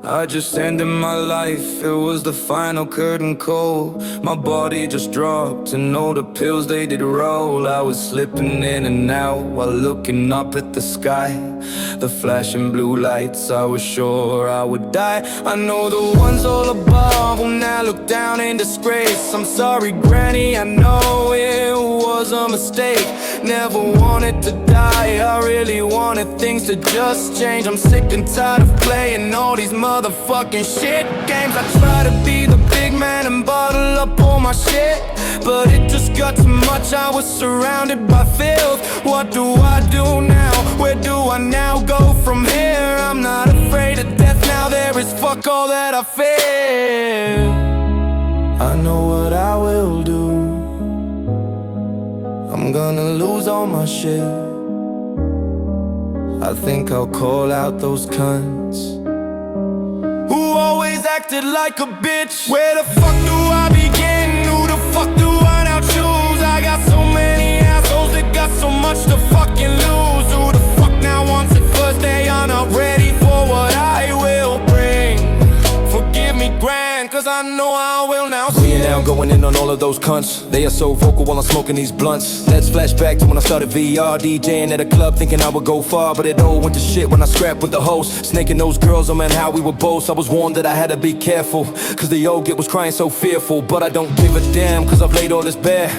I just ended my life, it was the final curtain call. My body just dropped and all the pills they did roll. I was slipping in and out while looking up at the sky. The flashing blue lights, I was sure I would die. I know the ones all above will now look down in disgrace. I'm sorry granny, I know it was a mistake. Never wanted to die, I really wanted things to just change. I'm sick and tired of playing all these motherfucking shit games. I try to be the big man and bottle up all my shit, but it just got too much, I was surrounded by filth. What do I do now? Where do I now go from here? I'm not afraid of death now, there is fuck all that I fear. I know what I will do, I'm gonna lose all my shit. I think I'll call out those cunts who always acted like a bitch. Where the fuck do I begin? Who the fuck do I now choose? I got so many assholes that got so much to fucking lose. Who the fuck now wants it first? They are not ready for what I will bring. Forgive me, grand, cause I know I will now see. We now going in on all of those cunts. They are so vocal while I'm smoking these blunts. Let's flash back to when I started VR, DJing at a club thinking I would go far, but it all went to shit when I scrapped with the host. Snaking those girls, oh man, how we were both. I was warned that I had to be careful, cause the old git was crying so fearful. But I don't give a damn, cause I've laid all this bare.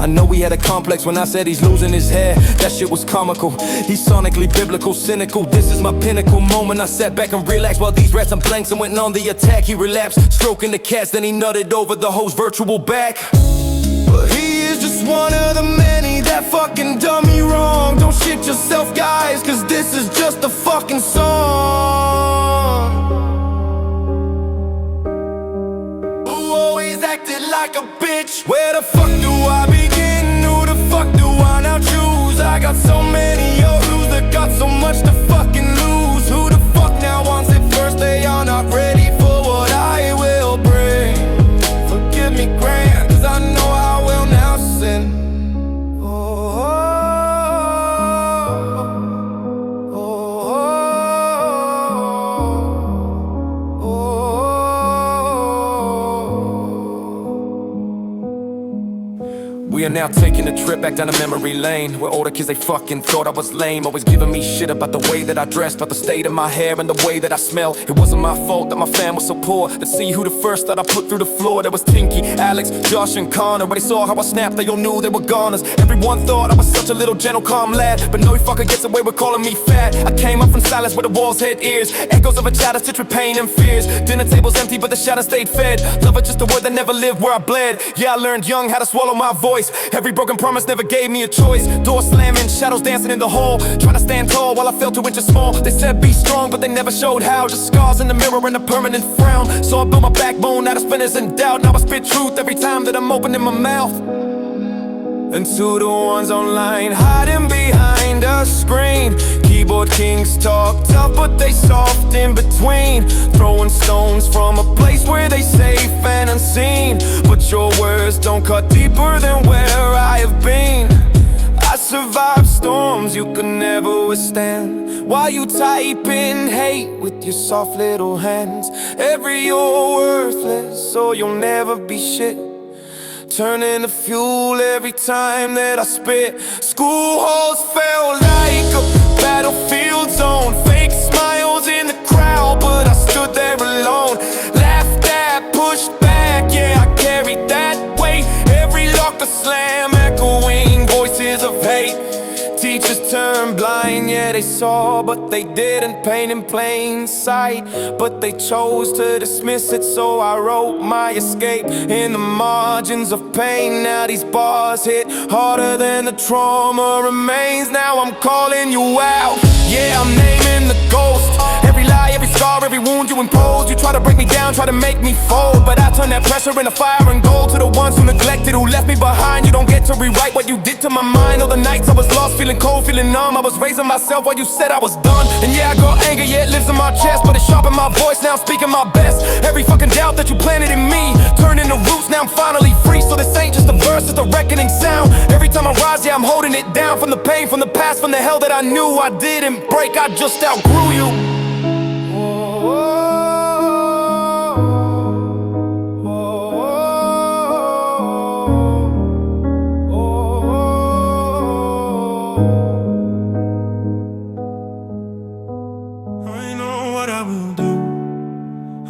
I know he had a complex when I said he's losing his hair. That shit was comical, he's sonically biblical, cynical. This is my pinnacle moment, I sat back and relaxed while these rats and blanks and went on the attack. He relapsed, stroking the cats, then he nutted over the hoe's virtual back. But he is just one of the many that fucking done me wrong. Don't shit yourself, guys, cause this is just a fucking song. Who always acted like a bitch? Where the fuck do I begin? Who the fuck do I now choose? I got so many Yoru's that got so much to fucking lose. Who the fuck now wants it first? They are not ready for what I will bring. Forgive me, grand, cause I know I will now sin. We are now taking a trip back down the memory lane, where older kids, they fucking thought I was lame. Always giving me shit about the way that I dressed, about the state of my hair and the way that I smell. It wasn't my fault that my fam was so poor. To see who the first that I put through the floor. There was Tinky, Alex, Josh and Connor. When they saw how I snapped, they all knew they were goners. Everyone thought I was such a little gentle, calm lad, but no fucker gets away with calling me fat. I came up from silence where the walls had ears, echoes of a child stitched with pain and fears. Dinner tables empty but the shadow stayed fed. Love is just a word that never lived where I bled. Yeah, I learned young how to swallow my voice. Every broken promise never gave me a choice. Doors slamming, shadows dancing in the hall, trying to stand tall while I felt 2 inches small. They said be strong, but they never showed how. Just scars in the mirror and a permanent frown. So I built my backbone out of splinters and doubt. Now I spit truth every time that I'm opening my mouth. And to the ones online hiding behind a screen, keyboard kings talk tough but they soft in between. Throwing stones from a place where they safe and unseen, but your words don't cut deeper than where I have been. I survived storms you could never withstand, while you type in hate with your soft little hands. Every you're worthless, so you'll never be shit, turning to fuel every time that I spit. School halls felt like a battlefield zone. Fake smiles in the crowd, but I stood there alone. Laughed at, pushed back, yeah, I carried that weight. Every locker slam, echoing voices of hate. Teachers turned blind, yeah they saw, but they didn't paint in plain sight. But they chose to dismiss it, so I wrote my escape in the margins of pain. Now these bars hit harder than the trauma remains. Now I'm calling you out, yeah I'm naming the ghost. Every lie, every scar, every wound you impose. You try to break me down, try to make me fold, but I turn that pressure into fire and gold. To the ones who neglected, who left me behind, you don't get to rewrite what you did to my mind. All the nights I was lost, feeling cold, feeling numb. I was raising myself while you said I was done. And yeah, I got anger, yeah, it lives in my chest, but it's sharpened my voice, now I'm speaking my best. Every fucking doubt that you planted in me turned into roots, now I'm finally free. So this ain't just a verse, it's a reckoning sound. Every time I rise, yeah, I'm holding it down. From the pain, from the past, from the hell that I knew I didn't break, I just outgrew you.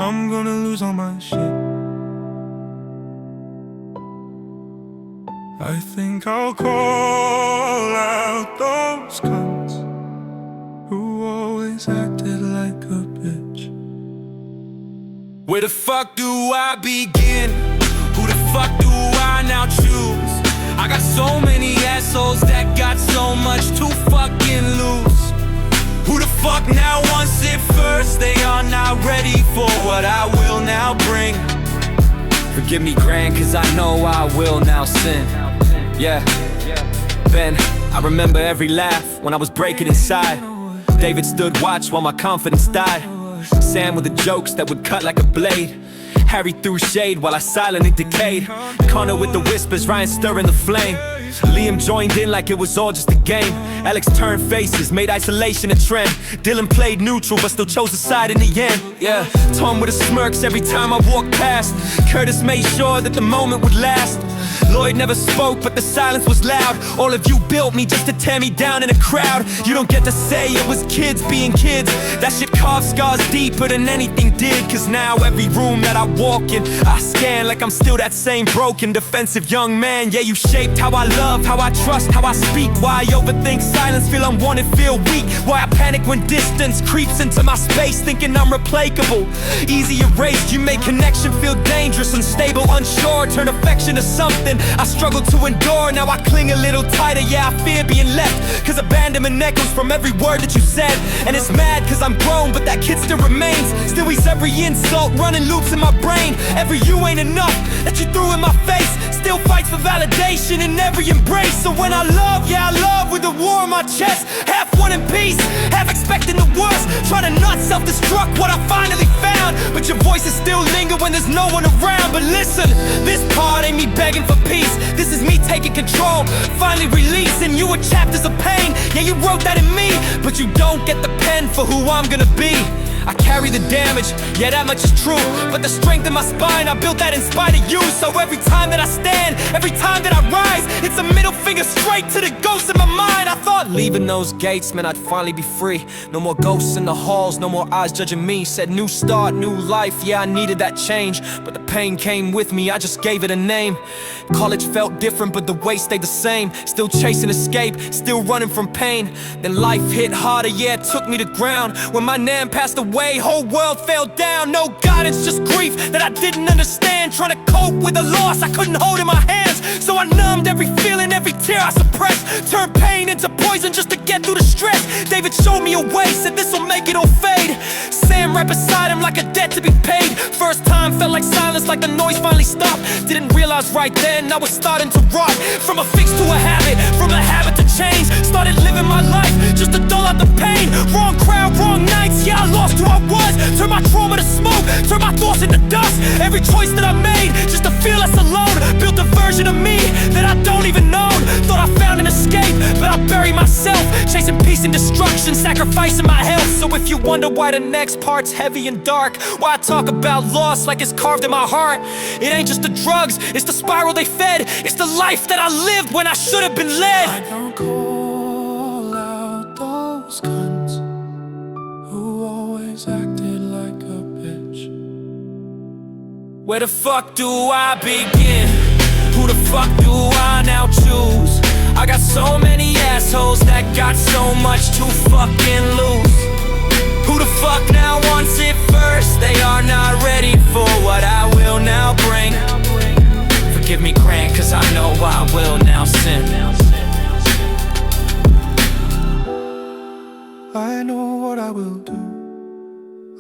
I'm gonna lose all my shit. I think I'll call out those cunts who always acted like a bitch. Where the fuck do I begin? Who the fuck do I now choose? I got so many assholes that got so much to fucking lose. Who the fuck now wants it first? They are not ready for what I will now bring. Forgive me, grand, cause I know I will now sin. Yeah, Ben, I remember every laugh when I was breaking inside. David stood watch while my confidence died. Sam with the jokes that would cut like a blade. Harry threw shade while I silently decayed. Connor with the whispers, Ryan stirring the flame. Liam joined in like it was all just a game. Alex turned faces, made isolation a trend. Dylan played neutral but still chose a side in the end. Yeah, Tom with the smirks every time I walked past. Curtis made sure that the moment would last. Lloyd never spoke, but the silence was loud. All of you built me just to tear me down in a crowd. You don't get to say it was kids being kids. That shit carved scars deeper than anything did. Cause now every room that I walk in, I scan like I'm still that same broken, defensive young man. Yeah, you shaped how I love, how I trust, how I speak. Why I overthink silence, feel unwanted, feel weak. Why I panic when distance creeps into my space, thinking I'm replaceable. Easy erased, you make connection feel dangerous, unstable, unsure. Turn affection to something I struggle to endure. Now I cling a little tighter, yeah, I fear being left. Cause abandonment echoes from every word that you said. And it's mad cause I'm grown, but that kid still remains. Still he's every insult, running loops in my brain. Every you ain't enough that you threw in my face. Still fights for validation in every embrace. So when I love, yeah, I love with a war on my chest. Half one in peace, half expecting the worst. Trying to not self-destruct what I finally found. But your voices still linger when there's no one around. But listen, this part ain't me begging for peace. This is me taking control, finally releasing you with chapters of pain. Yeah, you wrote that in me, but you don't get the pen for who I'm gonna be. I carry the damage, yeah, that much is true. But the strength in my spine, I built that in spite of you. So every time that I stand, every time that I rise, it's a middle finger straight to the ghosts in my mind. I thought leaving those gates meant I'd finally be free. No more ghosts in the halls, no more eyes judging me. Said new start, new life, yeah, I needed that change. But the pain came with me, I just gave it a name. College felt different, but the way stayed the same. Still chasing escape, still running from pain. Then life hit harder, yeah, it took me to ground. When my nan passed away, whole world fell down. No guidance, just grief that I didn't understand. Trying to cope with a loss I couldn't hold in my hands. So I numbed every feeling, every tear I suppressed. Turned pain into poison just to get through the stress. David showed me a way, said this'll make it all fade. Sam right beside him like a debt to be paid. First time felt like silence, like the noise finally stopped. Didn't realize right then I was starting to rot. From a fix to a habit, from a habit to change. Started living my life just to dull out the pain. Wrong crowd, wrong nights, yeah, I lost who I was. Turned my trauma to smoke, turned my thoughts into dust. Every choice that I made just to feel less alone. Built a version of me that I don't even know. Thought I found an escape, but I buried myself. Chasing peace and destruction, sacrificing my health. So if you wonder why the next part's heavy and dark, why I talk about loss like it's carved in my heart, it ain't just the drugs, it's the spiral they fed. It's the life that I lived when I should have been led. I don't call out those cunts who always acted like a bitch. Where the fuck do I begin? Who the fuck do I now choose? I got so many assholes that got so much to fucking lose. Who the fuck now wants it first? They are not ready for what I will now bring. Forgive me, Grant, cause I know I will now sin. I know what I will do.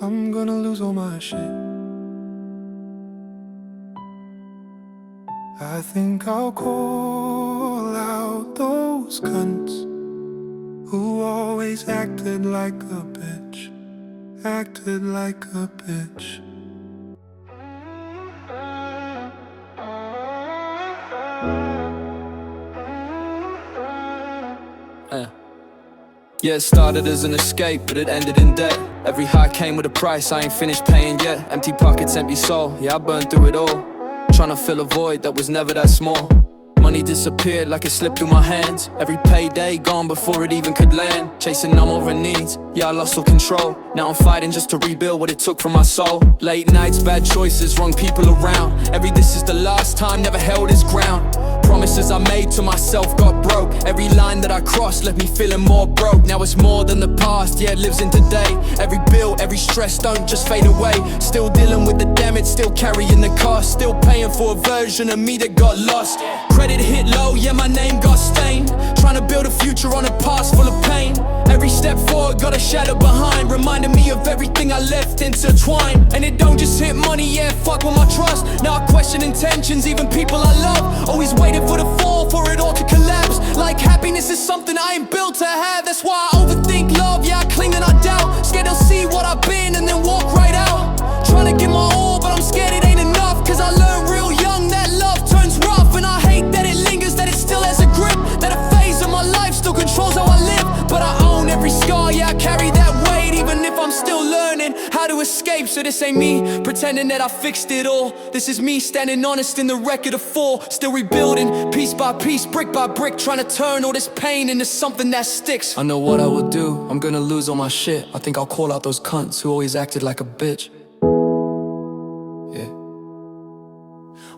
I'm gonna lose all my shit. I think I'll call out those cunts who always acted like a bitch. Acted like a bitch. Yeah, it started as an escape, but it ended in debt. Every high came with a price, I ain't finished paying yet. Empty pockets, empty soul, yeah, I burned through it all. Trying to fill a void that was never that small. Money disappeared like it slipped through my hands. Every payday gone before it even could land. Chasing no more needs, yeah, I lost all control. Now I'm fighting just to rebuild what it took from my soul. Late nights, bad choices, wrong people around. This is the last time, never held its ground. Promises I made to myself got broke. Every line that I crossed left me feeling more broke. Now it's more than the past, yeah, it lives in today. Every bill, every stress don't just fade away. Still dealing with the damage, still carrying the cost. Still paying for a version of me that got lost. Credit hit low, yeah, my name got stained. Trying to build a future on a past full of pain. Every step forward got a shadow behind, reminding me of everything I left intertwined. And it don't just hit money, yeah, fuck with my trust. Now I question intentions, even people I love. Always waiting for the fall, for it all to collapse. Like happiness is something I ain't built to have. That's why I overthink love, yeah, I cling and I doubt. Scared they'll see what I've been and then walk right out. Trying to give my all, but I'm scared it ain't enough. Cause I learned real young that love turns rough. And I hate that it lingers, that it still has a grip. That a phase of my life still controls how I live. But I own every scar, yeah, I carry that weight. Even if I'm still learning how to escape. So this ain't me pretending that I fixed it all. This is me standing honest in the record of fall. Still rebuilding, piece by piece, brick by brick. Trying to turn all this pain into something that sticks. I know what I will do, I'm gonna lose all my shit. I think I'll call out those cunts who always acted like a bitch. Yeah.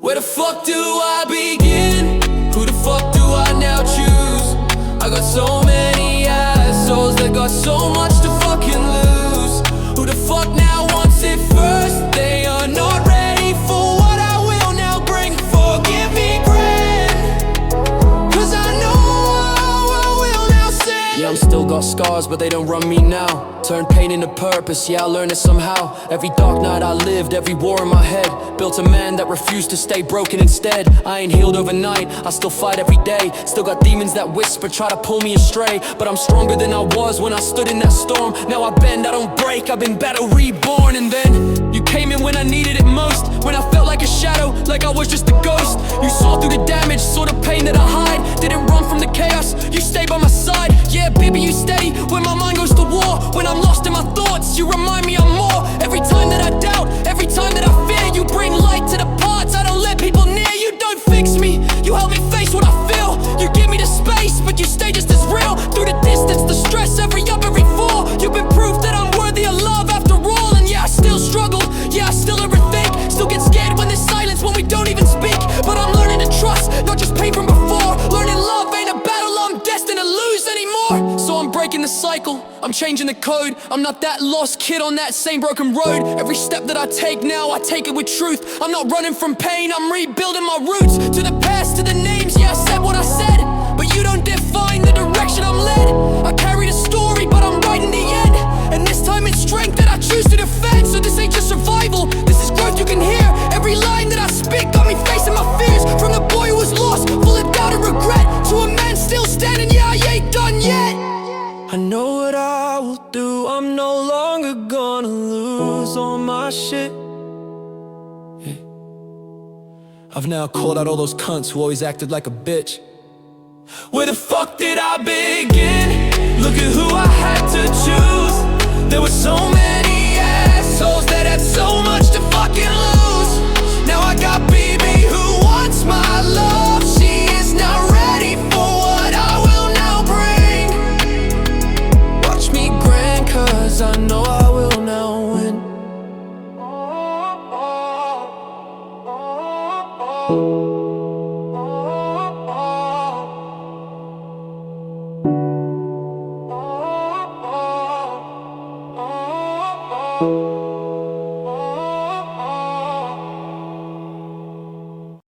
Where the fuck do I begin? Who the fuck do I now choose? I got so many assholes that got so much to fucking lose. Who the fuck now wants it first? They are not ready for what I will now bring. Forgive me, grand, cause I know I will now sing. Yeah, I'm still got scars, but they don't run me now. Turn pain into purpose, yeah, I learned it somehow. Every dark night I lived, every war in my head. Built a man that refused to stay broken instead. I ain't healed overnight, I still fight every day. Still got demons that whisper, try to pull me astray. But I'm stronger than I was when I stood in that storm. Now I bend, I don't break, I've been battle reborn. And then you came in when I needed it most. When I felt like a shadow, like I was just a ghost. You saw through the damage, saw the pain that I hide. Didn't run from the chaos, you stayed by my side. Yeah, baby, you steady when my mind goes to war. When I'm lost in my thoughts, you remind me I'm more. Every time that I doubt, every time that I fear, you bring light to the parts I don't let people near. You don't fix me, you help me face what I feel. You give me the space, but you stay just as real. Through the distance, the stress, every up, every fall. You've been proof that I'm worthy of love after all. And yeah, I still struggle, yeah, I still overthink. Still get scared when there's silence, when we don't even speak. But I'm learning to trust, not just pain from before. Learning love ain't a battle I'm destined to lose anymore. So I'm breaking the cycle, I'm changing the code. I'm not that lost kid on that same broken road. Every step that I take now, I take it with truth. I'm not running from pain, I'm rebuilding my roots. To the past, to the names, yeah, I said what I said. But you don't define the direction I'm led. I carry the story, but I'm writing the end. And this time it's strength that I choose to defend. So this ain't just survival, this is growth you can hear. Every line that I speak got me facing my fears. From the boy who was lost, full of doubt and regret, to a man still standing, yeah, I ain't done yet. I know what I will do, I'm no longer gonna lose all my shit. Yeah. I've now called out all those cunts who always acted like a bitch. Where the fuck did I begin? Look at who I had to choose. There were so many assholes that had so much to fucking lose. Now I got BB who wants my love. She is not ready for what I will now bring. Watch me grand, cause I know I will now win. Oh,